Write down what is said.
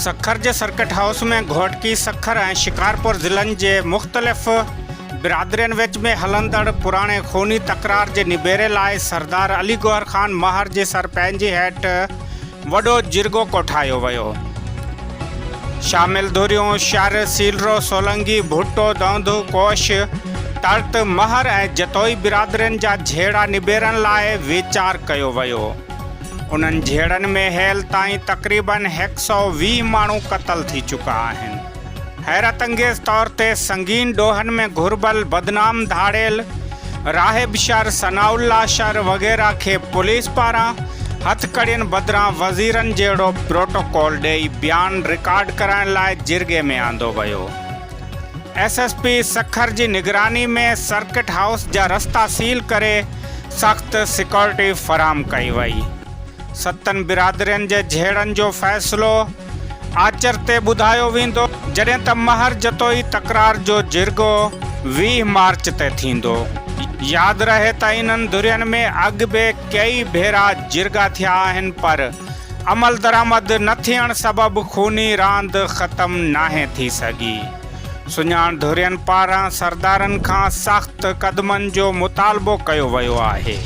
सखर जे circuit house में घोटकी सखर ऐं शिकारपुर ज़िलनि जे मुख़्तलिफ़ बिरादरियुनि विच में हलंदड़ पुराणे खूनी तकरार जे निबेरे लाइ सरदार अली गौहर ख़ान महर जे सरपंच हेठि वॾो जिरगो कोठायो वियो। शामिल धुरियूं शर, सीलरो, सोलंगी, भुट्टो, दौंधू, कोश, तर्त, महर ऐं जतोई बिरादरियुनि जा झेड़ा निबेरण लाइ वीचार कयो वियो। उन्हनि झेड़नि में हेल ताईं तक़रीबन 120 माण्हू क़तल थी चुका आहिनि। हैरत अंगेज़ तौर ते संगीन ॾोहनि में घुरबल, बदनाम धाड़ेल राहिब शर, सनाउल्ला शर वग़ैरह खे पुलिस पारां हथकड़ियुनि बदिरां वज़ीरनि जहिड़ो प्रोटोकॉल ॾेई बयान रिकॉर्ड कराइण लाइ जिरगे में आंदो वियो। SSP सखर जी निगरानी में सर्किट हाउस जा रस्ता सील करे सख़्त सिक्योरिटी फ़राहम कई वई। 7 बिरादरियुनि जे झेड़नि जो फ़ैसिलो आचर ते ॿुधायो वेंदो, जॾहिं त महर जतोई तकरार जो जिरगो 20 मार्च ते थींदो। यादि रहे त इन्हनि धुरियुनि में अॻु बि कई भेरा जिरगा थिया आहिनि, पर अमल दरामद न थियण सबबि खूनी रांदि ख़तमु नाहे थी सघी। सुञाण धुरियुनि पारां सरदारनि खां सख़्त क़दमनि जो मुतालबो कयो वियो आहे।